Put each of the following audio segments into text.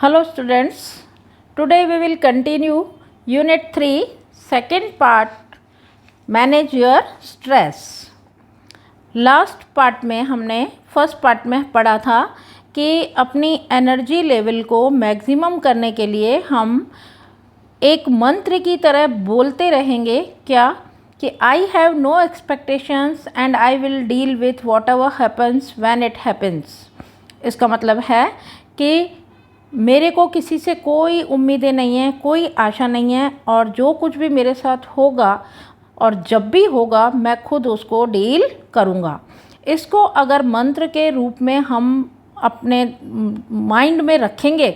Hello students, today we will continue Unit 3, second part, Manage your stress. Last part में हमने first part में पढ़ा था कि अपनी एनर्जी लेवल को मैक्सिमम करने के लिए हम एक मंत्र की तरह बोलते रहेंगे क्या कि I have no expectations and I will deal with whatever happens when it happens. इसका मतलब है कि मेरे को किसी से कोई उम्मीदें नहीं हैं, कोई आशा नहीं है और जो कुछ भी मेरे साथ होगा और जब भी होगा मैं खुद उसको डील करूँगा। इसको अगर मंत्र के रूप में हम अपने माइंड में रखेंगे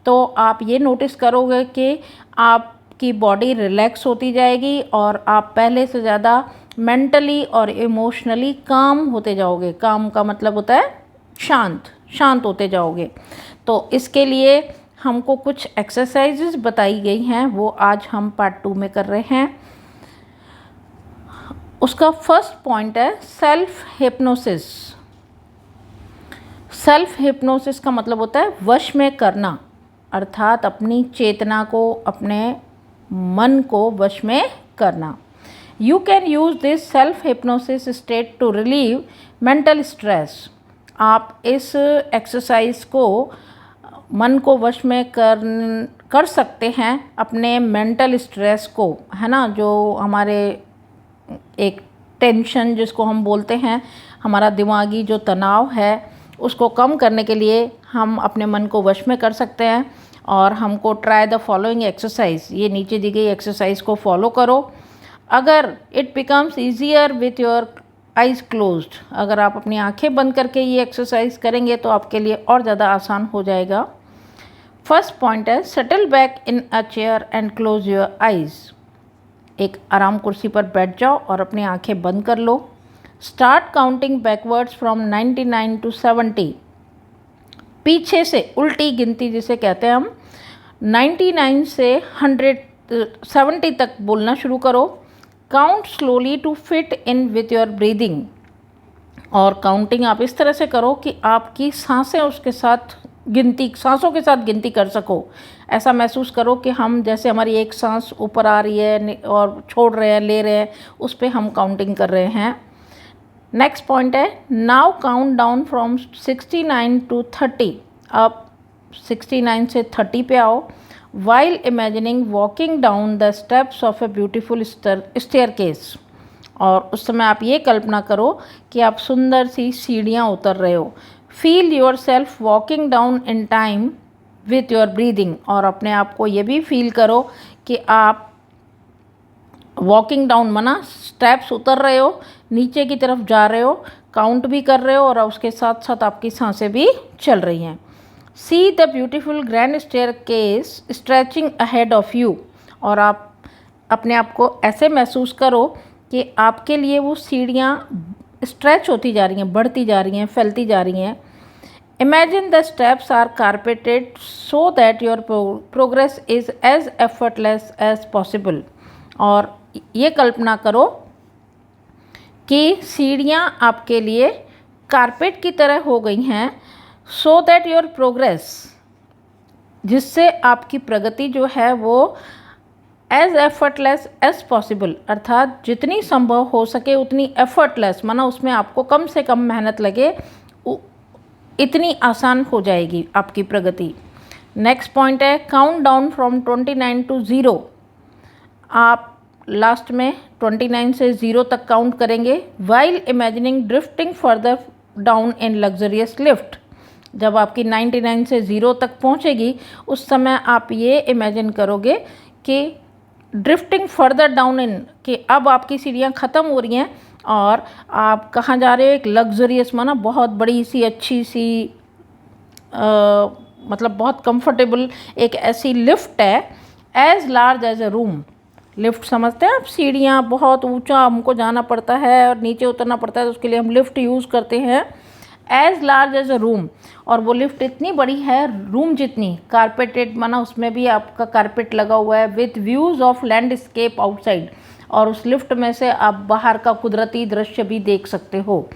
तो आप ये नोटिस करोगे कि आपकी बॉडी रिलैक्स होती जाएगी और आप पहले से ज़्यादा मेंटली और इमोशनली काम होते जाओगे। काम का मतलब होता है शांत होते जाओगे। तो इसके लिए हमको कुछ एक्सरसाइजेस बताई गई हैं, वो आज हम पार्ट 2 में कर रहे हैं। उसका फर्स्ट पॉइंट है सेल्फ हिप्नोसिस। सेल्फ हिप्नोसिस का मतलब होता है वश में करना, अर्थात अपनी चेतना को, अपने मन को वश में करना। You can use this self hypnosis state to relieve mental stress. आप इस एक्सरसाइज को मन को वश में कर सकते हैं अपने मेंटल स्ट्रेस को, है ना, जो हमारे एक टेंशन जिसको हम बोलते हैं, हमारा दिमागी जो तनाव है उसको कम करने के लिए हम अपने मन को वश में कर सकते हैं। और हमको ट्राई द फॉलोइंग एक्सरसाइज, ये नीचे दी गई एक्सरसाइज को फॉलो करो। अगर it becomes easier with your eyes closed, अगर आप अपनी आंखें बंद करके ये एक्सरसाइज करेंगे तो आपके लिए और ज़्यादा आसान हो जाएगा। फर्स्ट पॉइंट है settle back in a chair and close your eyes. एक आराम कुर्सी पर बैठ जाओ और अपनी आंखें बंद कर लो। Start counting backwards from 99 to 70। पीछे से उल्टी गिनती जिसे कहते हैं हम, 99 से 170 तक बोलना शुरू करो। Count slowly to fit in with your breathing. और काउंटिंग आप इस तरह से करो कि आपकी सांसें उसके साथ सांसों के साथ गिनती कर सको। ऐसा महसूस करो कि हम जैसे हमारी एक सांस ऊपर आ रही है और छोड़ रहे हैं, ले रहे हैं, उस पर हम काउंटिंग कर रहे हैं। नेक्स्ट पॉइंट है now count down from 69 to 30। अब 69 से 30 पे आओ। While imagining walking down the steps of a beautiful staircase. और उस समय आप ये कल्पना करो कि आप सुंदर सी सीढ़ियाँ उतर रहे हो। Feel your self walking down in time with your breathing. और अपने आप को ये भी फील करो कि आप वॉकिंग डाउन माना स्टेप्स उतर रहे हो, नीचे की तरफ जा रहे हो, काउंट भी कर रहे हो और उसके साथ साथ आपकी सांसें भी चल रही हैं। See the beautiful grand staircase stretching ahead of you. और आप अपने आप को ऐसे महसूस करो कि आपके लिए वो सीढ़ियाँ स्ट्रेच होती जा रही हैं, बढ़ती जा रही हैं, फैलती जा रही हैं। Imagine the steps are carpeted so that your progress is as effortless as possible. और ये कल्पना करो कि सीढ़ियाँ आपके लिए कारपेट की तरह हो गई हैं, सो दैट योर प्रोग्रेस, जिससे आपकी प्रगति जो है वो एज एफर्टलेस एज पॉसिबल, अर्थात जितनी संभव हो सके उतनी एफर्टलेस, माना उसमें आपको कम से कम मेहनत लगे, इतनी आसान हो जाएगी आपकी प्रगति। नेक्स्ट पॉइंट है काउंट डाउन फ्रॉम 29 to 0। आप लास्ट में 29 से 0 तक काउंट करेंगे। While imagining drifting further down in luxurious lift. जब आपकी 99 से 0 तक पहुंचेगी उस समय आप ये इमेजिन करोगे कि ड्रिफ्टिंग फर्दर डाउन इन, कि अब आपकी सीढ़ियाँ ख़त्म हो रही हैं और आप कहाँ जा रहे हो, एक लग्जरियस माना बहुत बड़ी सी अच्छी सी मतलब बहुत कंफर्टेबल एक ऐसी लिफ्ट है, as large as a room. Lift समझते हैं आप, सीढ़ियाँ बहुत ऊंचा हमको जाना पड़ता है और नीचे उतरना पड़ता है, तो उसके लिए हम लिफ्ट यूज़ करते हैं। As large as a room, और वो लिफ्ट इतनी बड़ी है रूम जितनी, कारपेटेड माना उसमें भी आपका कारपेट लगा हुआ है, with views of landscape outside. और उस लिफ्ट में से आप बाहर का कुदरती दृश्य भी देख सकते हो।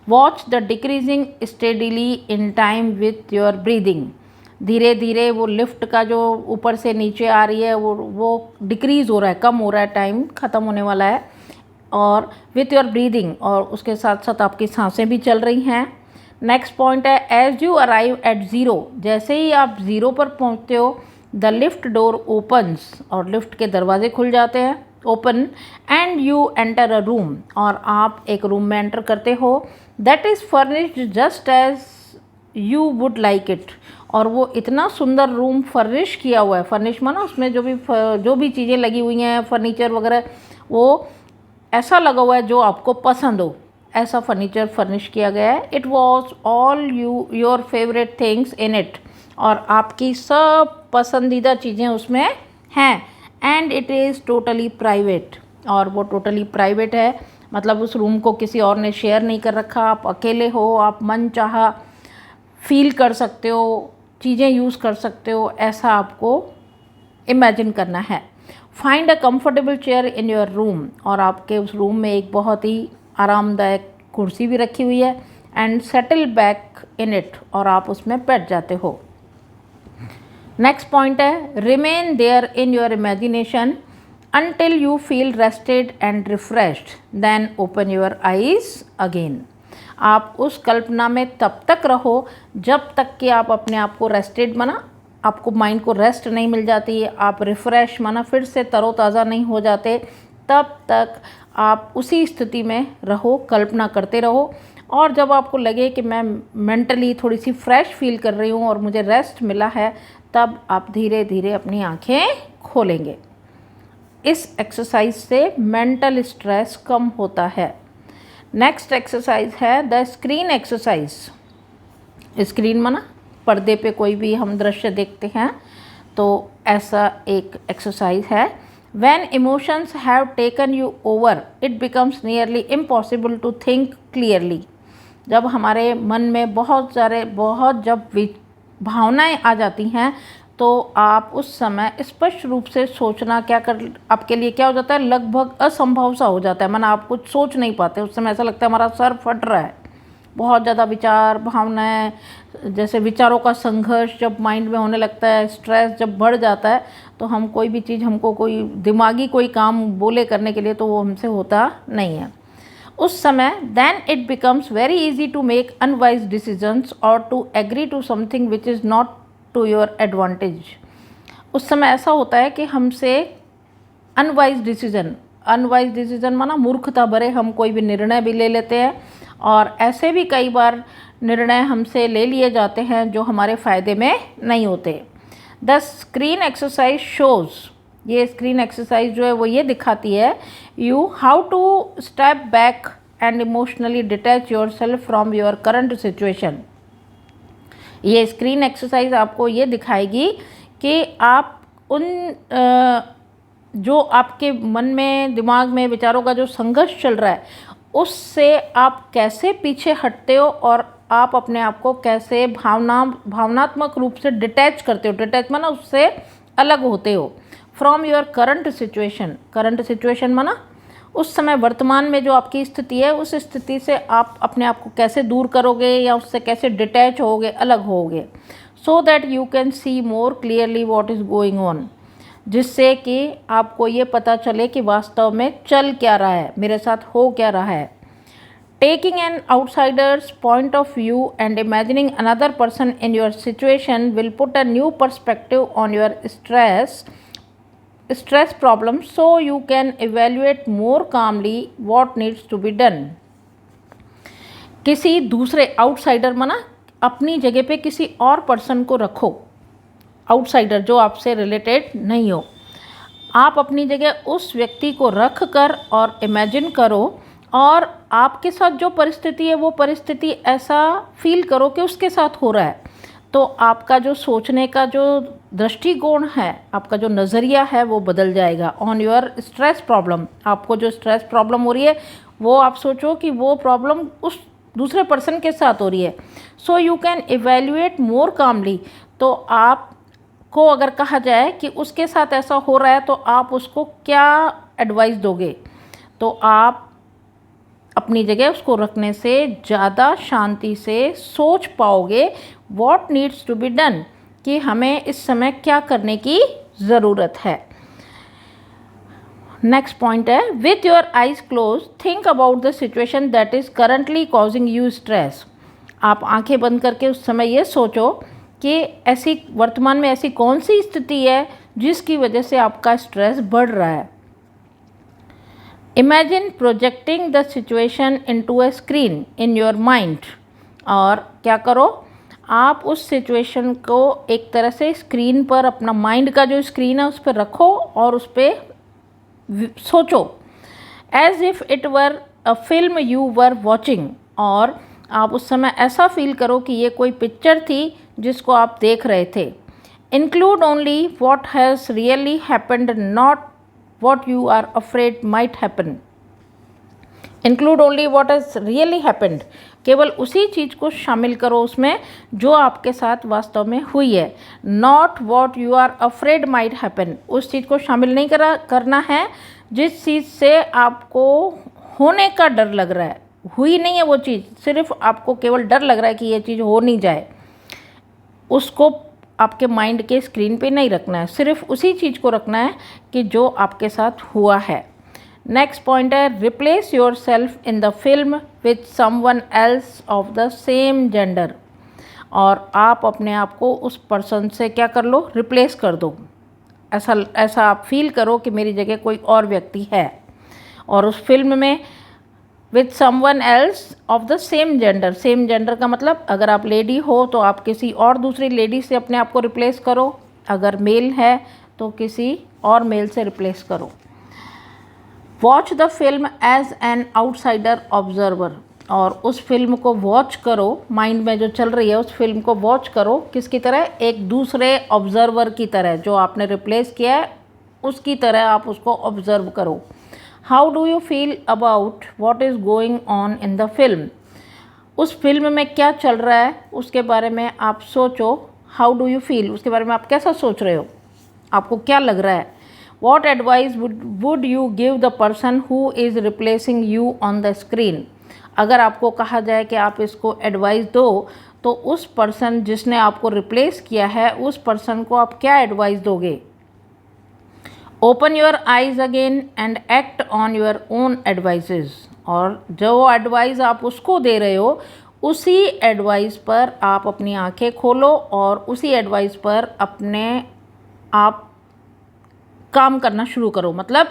Watch the decreasing steadily in time with your breathing. धीरे धीरे वो लिफ्ट का जो ऊपर से नीचे आ रही है वो डिक्रीज़ हो रहा है, कम हो रहा है, टाइम ख़त्म होने वाला है। और विथ योर ब्रीदिंग, और उसके साथ साथ आपकी सांसें भी चल रही हैं। नेक्स्ट पॉइंट है as you arrive at zero, जैसे ही आप ज़ीरो पर पहुंचते हो द लिफ्ट डोर ओपन्स, और लिफ्ट के दरवाजे खुल जाते हैं, open, and you enter a room, और आप एक रूम में एंटर करते हो, that is furnished just as you would like it, और वो इतना सुंदर रूम फर्निश किया हुआ है। फर्निश माना उसमें जो भी चीज़ें लगी हुई हैं, फर्नीचर वगैरह, वो ऐसा लगा हुआ है जो आपको पसंद हो, ऐसा फर्नीचर फर्निश किया गया है। It was all your favourite things in it, और आपकी सब पसंदीदा चीज़ें उसमें हैं। And it is totally private, और वो टोटली प्राइवेट है, मतलब उस रूम को किसी और ने शेयर नहीं कर रखा, आप अकेले हो, आप मन चाहा फील कर सकते हो, चीज़ें यूज़ कर सकते हो, ऐसा आपको इमेजिन करना है। Find a comfortable chair in your room, और आपके उस रूम में एक बहुत ही आरामदायक कुर्सी भी रखी हुई है। And settle back in it, और आप उसमें बैठ जाते हो। नेक्स्ट पॉइंट है remain there in your imagination until you feel rested and refreshed, then open your eyes again. आप उस कल्पना में तब तक रहो जब तक कि आप अपने आप को रेस्टेड माना, आपको माइंड को रेस्ट नहीं मिल जाती, आप रिफ़्रेश माना फिर से तरोताज़ा नहीं हो जाते, तब तक आप उसी स्थिति में रहो, कल्पना करते रहो। और जब आपको लगे कि मैं मेंटली थोड़ी सी फ्रेश फील कर रही हूँ और मुझे रेस्ट मिला है, तब आप धीरे धीरे अपनी आँखें खोलेंगे। इस एक्सरसाइज से मेंटल स्ट्रेस कम होता है। नेक्स्ट एक्सरसाइज है द स्क्रीन एक्सरसाइज। स्क्रीन माना पर्दे पे कोई भी हम दृश्य देखते हैं, तो ऐसा एक एक्सरसाइज है। When emotions have taken you over it becomes nearly impossible to think clearly. जब हमारे मन में जब भावनाएं आ जाती हैं, तो आप उस समय स्पष्ट रूप से सोचना आपके लिए क्या हो जाता है, लगभग असंभव सा हो जाता है। माना आप कुछ सोच नहीं पाते, उस समय ऐसा लगता है हमारा सर फट रहा है। बहुत ज़्यादा विचार, भावनाएं, जैसे विचारों का संघर्ष जब माइंड में होने लगता है, स्ट्रेस जब बढ़ जाता है, तो हम कोई भी चीज़, हमको कोई दिमागी कोई काम बोले करने के लिए, तो वो हमसे होता नहीं है। उस समय then it becomes very easy to make unwise decisions और to agree to something which is not to your advantage. उस समय ऐसा होता है कि हमसे अनवाइज डिसीजन माना मूर्खता भरे हम कोई भी निर्णय भी ले लेते हैं, और ऐसे भी कई बार निर्णय हमसे ले लिए जाते हैं जो हमारे फ़ायदे में नहीं होते। द स्क्रीन एक्सरसाइज शोज़, ये स्क्रीन एक्सरसाइज जो है वो ये दिखाती है you how to step back and emotionally detach yourself from your current situation. ये स्क्रीन एक्सरसाइज आपको ये दिखाएगी कि आप उन जो आपके मन में, दिमाग में, विचारों का जो संघर्ष चल रहा है, उससे आप कैसे पीछे हटते हो, और आप अपने आप को कैसे भावनात्मक रूप से डिटैच करते हो। डिटैच माना उससे अलग होते हो। फ्रॉम योर करंट सिचुएशन माना उस समय वर्तमान में जो आपकी स्थिति है, उस स्थिति से आप अपने आप को कैसे दूर करोगे या उससे कैसे डिटैच होगे, अलग होगे। So that you can see more clearly what is going on, जिससे कि आपको ये पता चले कि वास्तव में चल क्या रहा है, मेरे साथ हो क्या रहा है। Taking an outsiders point of view and imagining another person in your situation will put a new perspective on your stress problem, so you can evaluate more calmly what needs to be done. किसी दूसरे outsider माना अपनी जगह पे किसी और person को रखो, आउटसाइडर जो आपसे रिलेटेड नहीं हो, आप अपनी जगह उस व्यक्ति को रख कर और इमेजिन करो, और आपके साथ जो परिस्थिति है वो परिस्थिति ऐसा फील करो कि उसके साथ हो रहा है। तो आपका जो सोचने का जो दृष्टिकोण है, आपका जो नज़रिया है, वो बदल जाएगा। ऑन योर स्ट्रेस प्रॉब्लम, आपको जो स्ट्रेस प्रॉब्लम हो रही है वो आप सोचो कि वो प्रॉब्लम उस दूसरे पर्सन के साथ हो रही है। सो यू कैन इवेल्युएट मोर कामली, तो आपको अगर कहा जाए कि उसके साथ ऐसा हो रहा है, तो आप उसको क्या एडवाइस दोगे, तो आप अपनी जगह उसको रखने से ज़्यादा शांति से सोच पाओगे what needs to be done, कि हमें इस समय क्या करने की ज़रूरत है। नेक्स्ट पॉइंट है, with your eyes close think about the situation that is currently causing you stress. आप आंखें बंद करके उस समय ये सोचो कि ऐसी वर्तमान में ऐसी कौन सी स्थिति है जिसकी वजह से आपका स्ट्रेस बढ़ रहा है। Imagine projecting the situation into a screen in your mind. और क्या करो, आप उस सिचुएशन को एक तरह से स्क्रीन पर, अपना माइंड का जो स्क्रीन है उस पर रखो और उस पर सोचो, as if it were a film you were watching. और आप उस समय ऐसा फील करो कि ये कोई पिक्चर थी जिसको आप देख रहे थे। Include only what has really happened, not what you are afraid might happen. Include only what has really happened. केवल उसी चीज़ को शामिल करो उसमें जो आपके साथ वास्तव में हुई है। Not what you are afraid might happen. उस चीज़ को शामिल नहीं करना है जिस चीज़ से आपको होने का डर लग रहा है। हुई नहीं है वो चीज़, सिर्फ आपको केवल डर लग रहा है कि ये चीज़ हो नहीं जाए। उसको आपके माइंड के स्क्रीन पे नहीं रखना है, सिर्फ उसी चीज़ को रखना है कि जो आपके साथ हुआ है। नेक्स्ट पॉइंट है, replace your self in the film with someone else of the same gender. और आप अपने आप को उस पर्सन से क्या कर लो, रिप्लेस कर दो। ऐसा आप फील करो कि मेरी जगह कोई और व्यक्ति है, और उस फिल्म में with someone else of the same gender. Same gender का मतलब अगर आप लेडी हो तो आप किसी और दूसरी लेडी से अपने आप को रिप्लेस करो, अगर मेल है तो किसी और मेल से रिप्लेस करो। Watch the film as an outsider observer. और उस फिल्म को वॉच करो, माइंड में जो चल रही है उस फिल्म को वॉच करो, किसकी तरह, एक दूसरे ऑब्जर्वर की तरह। जो आपने रिप्लेस किया है उसकी तरह आप उसको ऑब्जर्व करो। How do you feel about what is going on in the film. उस फिल्म में क्या चल रहा है उसके बारे में आप सोचो। हाउ डू यू फील, उसके बारे में आप कैसा सोच रहे हो, आपको क्या लग रहा है। What advice would you give the person who is replacing you on the screen. अगर आपको कहा जाए कि आप इसको एडवाइस दो तो उस पर्सन जिसने आपको रिप्लेस किया है उस पर्सन को आप क्या एडवाइस दोगे। Open your eyes again and act on your own advices. और जो एडवाइस आप उसको दे रहे हो उसी एडवाइस पर आप अपनी आंखें खोलो और उसी एडवाइस पर अपने आप काम करना शुरू करो। मतलब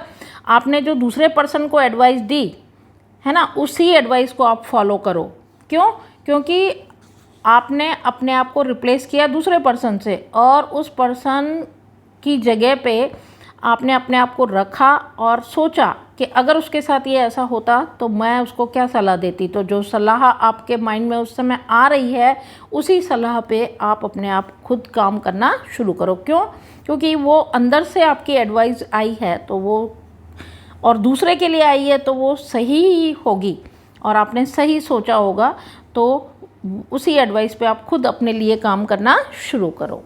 आपने जो दूसरे पर्सन को एडवाइस दी है ना, उसी एडवाइस को आप फॉलो करो। क्यों? क्योंकि आपने अपने आप को रिप्लेस किया दूसरे पर्सन से और उस पर्सन की जगह पे आपने अपने आप को रखा और सोचा कि अगर उसके साथ ये ऐसा होता तो मैं उसको क्या सलाह देती। तो जो सलाह आपके माइंड में उस समय आ रही है उसी सलाह पे आप अपने आप खुद काम करना शुरू करो। क्यों? क्योंकि वो अंदर से आपकी एडवाइस आई है तो वो, और दूसरे के लिए आई है तो वो सही ही होगी और आपने सही सोचा होगा। तो उसी एडवाइस पे आप खुद अपने लिए काम करना शुरू करो।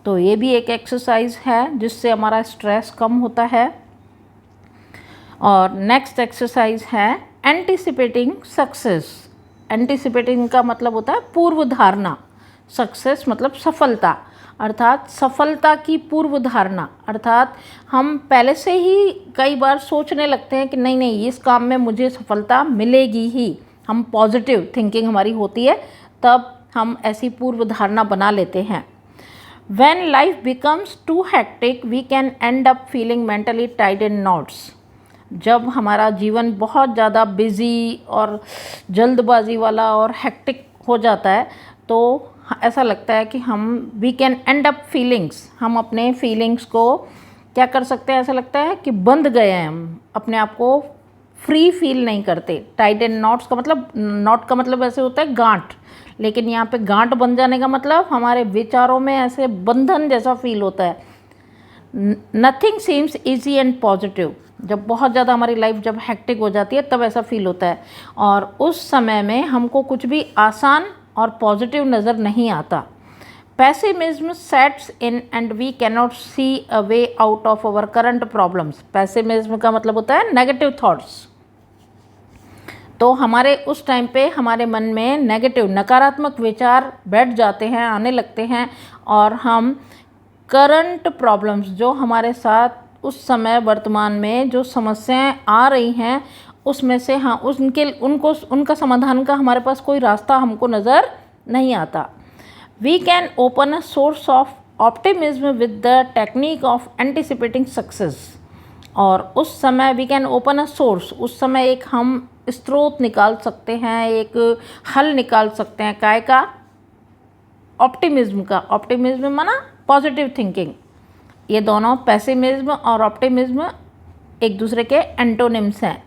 तो ये भी एक एक्सरसाइज है जिससे हमारा स्ट्रेस कम होता है। और नेक्स्ट एक्सरसाइज है एंटिसिपेटिंग सक्सेस। एंटिसिपेटिंग का मतलब होता है पूर्व धारणा, सक्सेस मतलब सफलता, अर्थात सफलता की पूर्व धारणा। अर्थात हम पहले से ही कई बार सोचने लगते हैं कि नहीं नहीं इस काम में मुझे सफलता मिलेगी ही। हम पॉजिटिव थिंकिंग हमारी होती है, तब हम ऐसी पूर्व धारणा बना लेते हैं। When life becomes too hectic, we can end up feeling mentally tied in knots. जब हमारा जीवन बहुत ज़्यादा बिज़ी और जल्दबाजी वाला और हेक्टिक हो जाता है तो ऐसा लगता है कि we can end up feelings, हम अपने फीलिंग्स को क्या कर सकते हैं, ऐसा लगता है कि बंध गए हैं, हम अपने आप को फ्री फील नहीं करते। टाइड इन नॉट्स का मतलब, नॉट का मतलब ऐसे होता है गांठ, लेकिन यहाँ पे गांठ बन जाने का मतलब हमारे विचारों में ऐसे बंधन जैसा फील होता है। Nothing seems easy and positive. जब बहुत ज़्यादा हमारी लाइफ जब हेक्टिक हो जाती है तब ऐसा फील होता है और उस समय में हमको कुछ भी आसान और पॉजिटिव नज़र नहीं आता। Pessimism sets in and we cannot see a way out of our current problems. Pessimism का मतलब होता है नेगेटिव थॉट्स। तो हमारे उस टाइम पे हमारे मन में नेगेटिव नकारात्मक विचार बैठ जाते हैं, आने लगते हैं, और हम करंट प्रॉब्लम्स जो हमारे साथ उस समय वर्तमान में जो समस्याएं आ रही हैं उसमें से हाँ उनका समाधान का हमारे पास कोई रास्ता हमको नज़र नहीं आता। We can open a source of optimism with the technique of anticipating success. और उस समय we can open a source, उस समय एक हम स्रोत निकाल सकते हैं, एक हल निकाल सकते हैं काय का, ऑप्टिमिज्म का। ऑप्टिमिज्म माना पॉजिटिव थिंकिंग। ये दोनों पेसिमिज्म और ऑप्टिमिज्म एक दूसरे के एंटोनिम्स हैं।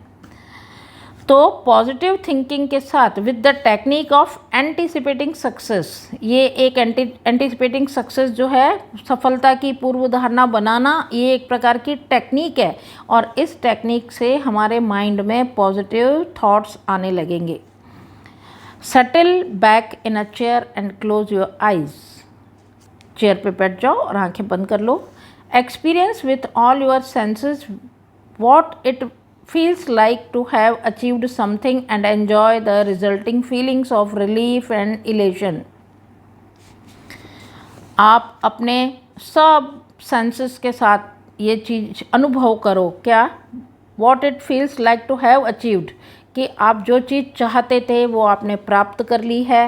तो पॉजिटिव थिंकिंग के साथ with the technique of anticipating success, ये एक एंटिसिपेटिंग सक्सेस जो है सफलता की पूर्व धारणा बनाना, ये एक प्रकार की टेक्निक है। और इस टेक्निक से हमारे माइंड में पॉजिटिव थॉट्स आने लगेंगे। Settle back in a chair and close your eyes. Chair पे बैठ जाओ और आंखें बंद कर लो। Experience with all your senses what it feels like to have achieved something and enjoy the resulting feelings of relief and elation। आप अपने सब सेंसेस के साथ ये चीज़ अनुभव करो। क्या? what it feels like to have achieved, कि आप जो चीज़ चाहते थे वो आपने प्राप्त कर ली है।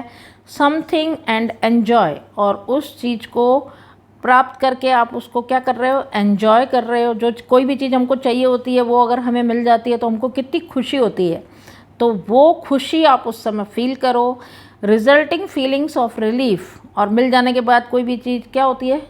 something and enjoy, और उस चीज़ को प्राप्त करके आप उसको क्या कर रहे हो? एन्जॉय कर रहे हो। जो कोई भी चीज़ हमको चाहिए होती है वो अगर हमें मिल जाती है तो हमको कितनी खुशी होती है, तो वो खुशी आप उस समय फील करो। रिजल्टिंग फीलिंग्स ऑफ रिलीफ, और मिल जाने के बाद कोई भी चीज़ क्या होती है,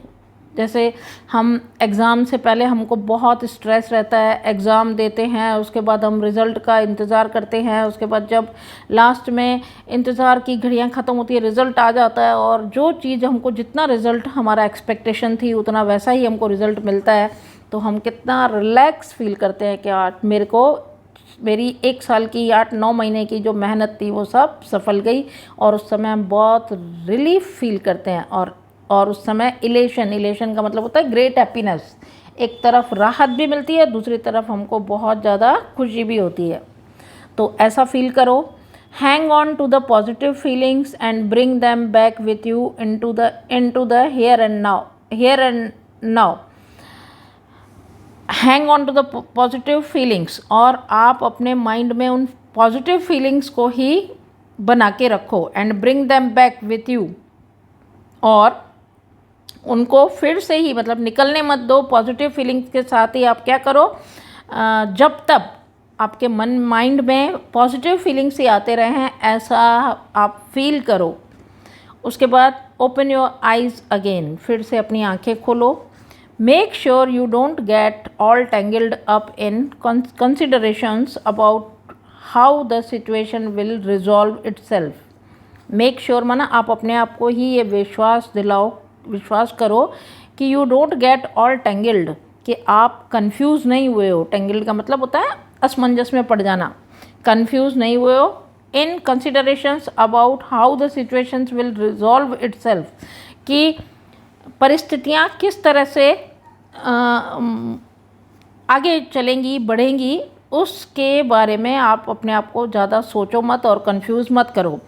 जैसे हम एग्ज़ाम से पहले हमको बहुत स्ट्रेस रहता है, एग्ज़ाम देते हैं, उसके बाद हम रिज़ल्ट का इंतज़ार करते हैं, उसके बाद जब लास्ट में इंतज़ार की घड़ियां ख़त्म होती है, रिज़ल्ट आ जाता है, और जो चीज़ हमको जितना रिज़ल्ट हमारा एक्सपेक्टेशन थी उतना वैसा ही हमको रिज़ल्ट मिलता है, तो हम कितना रिलैक्स फील करते हैं कि आज मेरी 1 साल की 8-9 महीने की जो मेहनत थी वो सब सफल गई। और उस समय हम बहुत रिलीफ फील करते हैं। और उस समय इलेशन का मतलब होता है ग्रेट हैप्पीनेस। एक तरफ राहत भी मिलती है, दूसरी तरफ हमको बहुत ज़्यादा खुशी भी होती है। तो ऐसा फील करो। Hang on to the positive feelings and bring them back with you into the here and now. Hang on to the positive feelings, और आप अपने माइंड में उन पॉजिटिव फीलिंग्स को ही बना के रखो। And bring them back with you, और उनको फिर से ही मतलब निकलने मत दो। पॉजिटिव फीलिंग्स के साथ ही आप क्या करो, जब तक आपके माइंड में पॉजिटिव फीलिंग्स ही आते रहें ऐसा आप फील करो। उसके बाद ओपन योर आइज़ अगेन, फिर से अपनी आंखें खोलो। Make sure you don't get all tangled up in considerations about how the situation will resolve itself. Make sure माना आप अपने आप को ही ये विश्वास करो कि you don't get all tangled, कि आप कंफ्यूज नहीं हुए हो। टेंगल्ड का मतलब होता है असमंजस में पड़ जाना। कंफ्यूज नहीं हुए हो in considerations about how the situations will resolve itself, कि परिस्थितियाँ किस तरह से आगे चलेंगी, बढ़ेंगी, उसके बारे में आप अपने आप को ज़्यादा सोचो मत और कंफ्यूज मत करो।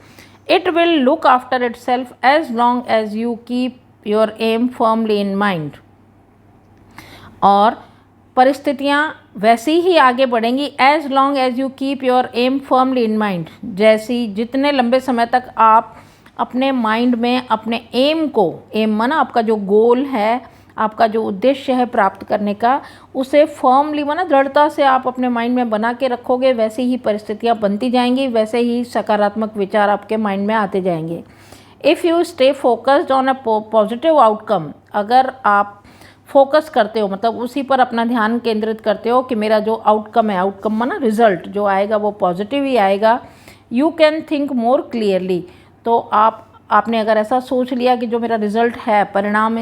It will look after itself as long as you keep your aim firmly in mind. और परिस्थितियाँ वैसी ही आगे बढ़ेंगी as long as you keep your aim firmly in mind. जितने लंबे समय तक आप अपने माइंड में अपने एम माना आपका जो गोल है, आपका जो उद्देश्य है प्राप्त करने का, उसे फर्मली माना दृढ़ता से आप अपने माइंड में बना के रखोगे, वैसे ही परिस्थितियाँ बनती जाएंगी, वैसे ही सकारात्मक विचार आपके माइंड में आते जाएंगे। If you stay focused on a positive outcome, अगर आप फोकस करते हो मतलब उसी पर अपना ध्यान केंद्रित करते हो कि मेरा जो आउटकम है, आउटकम माना रिजल्ट जो आएगा वो पॉजिटिव ही आएगा। You can think more clearly, तो आपने अगर ऐसा सोच लिया कि जो मेरा रिजल्ट है, परिणाम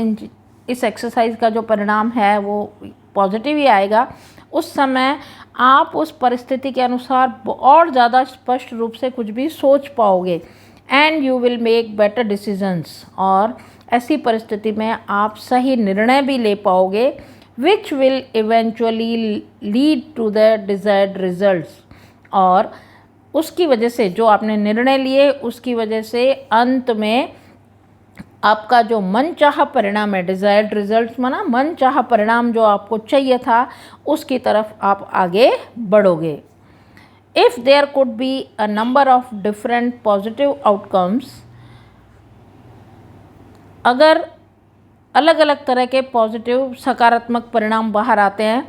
इस एक्सरसाइज का जो परिणाम है वो पॉजिटिव ही आएगा, उस समय आप उस परिस्थिति के अनुसार और ज़्यादा स्पष्ट रूप से कुछ भी सोच पाओगे। And you will make better decisions, और ऐसी परिस्थिति में आप सही निर्णय भी ले पाओगे, which will eventually lead to the desired results, और उसकी वजह से, जो आपने निर्णय लिए उसकी वजह से अंत में आपका जो मनचाहा परिणाम है, डिज़ायर्ड रिजल्ट्स माना मनचाहा परिणाम जो आपको चाहिए था, उसकी तरफ आप आगे बढ़ोगे। If there could be a number of different positive outcomes, अगर अलग अलग तरह के पॉजिटिव सकारात्मक परिणाम बाहर आते हैं,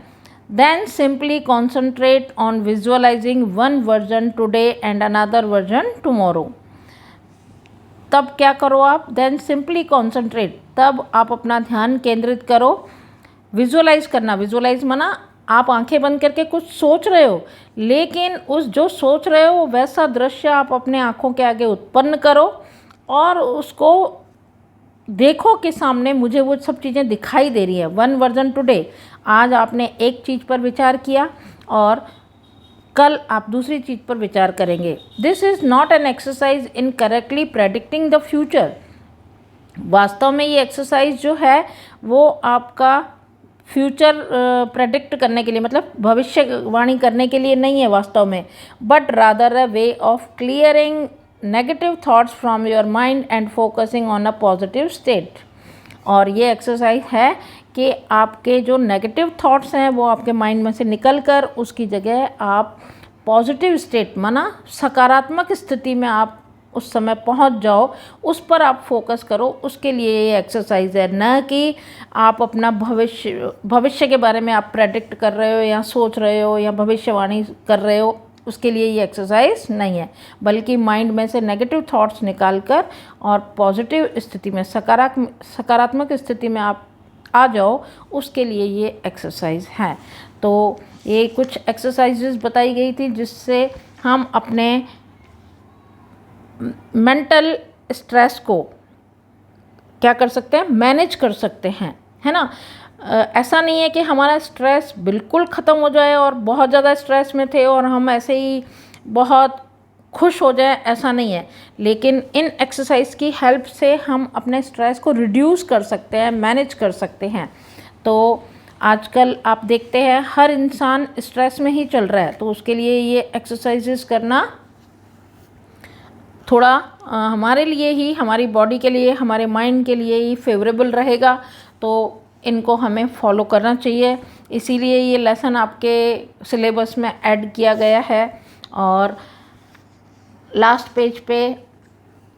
then simply concentrate on visualising one version today and another version tomorrow. तब क्या करो आप, देन सिंपली कॉन्सेंट्रेट, तब आप अपना ध्यान केंद्रित करो। विजुअलाइज करना, विजुअलाइज माना आप आंखें बंद करके कुछ सोच रहे हो, लेकिन उस जो सोच रहे हो वैसा दृश्य आप अपने आँखों के आगे उत्पन्न करो और उसको देखो कि सामने मुझे वो सब चीज़ें दिखाई दे रही है। वन वर्जन टुडे, आज आपने एक चीज़ पर विचार किया और कल आप दूसरी चीज़ पर विचार करेंगे। This is not an exercise in correctly predicting the future. वास्तव में ये एक्सरसाइज जो है वो आपका फ्यूचर प्रेडिक्ट करने के लिए, मतलब भविष्यवाणी करने के लिए नहीं है वास्तव में, but rather a way of clearing negative thoughts from your mind and focusing on a positive state. और ये एक्सरसाइज है कि आपके जो नेगेटिव थॉट्स हैं वो आपके माइंड में से निकल कर उसकी जगह आप पॉजिटिव स्टेट माना सकारात्मक स्थिति में आप उस समय पहुंच जाओ, उस पर आप फोकस करो। उसके लिए ये एक्सरसाइज है, न कि आप अपना भविष्य के बारे में आप प्रेडिक्ट कर रहे हो या सोच रहे हो या भविष्यवाणी कर रहे हो, उसके लिए ये एक्सरसाइज नहीं है, बल्कि माइंड में से नेगेटिव थॉट्स निकाल कर और पॉजिटिव स्थिति में सकारात्मक स्थिति में आप आ जाओ, उसके लिए ये एक्सरसाइज है। तो ये कुछ एक्सरसाइजेस बताई गई थी जिससे हम अपने मेंटल स्ट्रेस को क्या कर सकते हैं, मैनेज कर सकते हैं, है ना। ऐसा नहीं है कि हमारा स्ट्रेस बिल्कुल ख़त्म हो जाए और बहुत ज़्यादा स्ट्रेस में थे और हम ऐसे ही बहुत खुश हो जाए, ऐसा नहीं है। लेकिन इन एक्सरसाइज की हेल्प से हम अपने स्ट्रेस को रिड्यूस कर सकते हैं, मैनेज कर सकते हैं। तो आजकल आप देखते हैं हर इंसान स्ट्रेस में ही चल रहा है, तो उसके लिए ये एक्सरसाइजेस करना थोड़ा हमारे लिए ही, हमारी बॉडी के लिए, हमारे माइंड के लिए ही फेवरेबल रहेगा। तो इनको हमें फॉलो करना चाहिए, इसीलिए ये लेसन आपके सिलेबस में ऐड किया गया है। और लास्ट पेज पे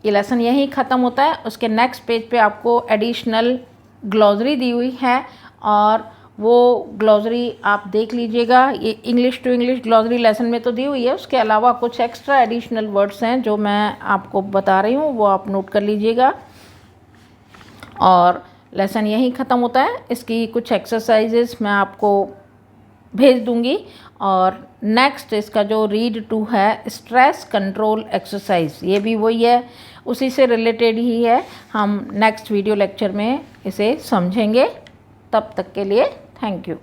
ये लेसन यहीं ख़त्म होता है। उसके नेक्स्ट पेज पे आपको एडिशनल ग्लॉसरी दी हुई है और वो ग्लॉसरी आप देख लीजिएगा। ये English to English glossary lesson में तो दी हुई है, उसके अलावा कुछ एक्स्ट्रा एडिशनल वर्ड्स हैं जो मैं आपको बता रही हूँ, वो आप नोट कर लीजिएगा। और लेसन यहीं ख़त्म होता है। इसकी कुछ एक्सरसाइजेस मैं आपको भेज दूँगी। और नेक्स्ट इसका जो रीड टू है, स्ट्रेस कंट्रोल एक्सरसाइज, ये भी वही है, उसी से रिलेटेड ही है। हम नेक्स्ट वीडियो लेक्चर में इसे समझेंगे। तब तक के लिए थैंक यू।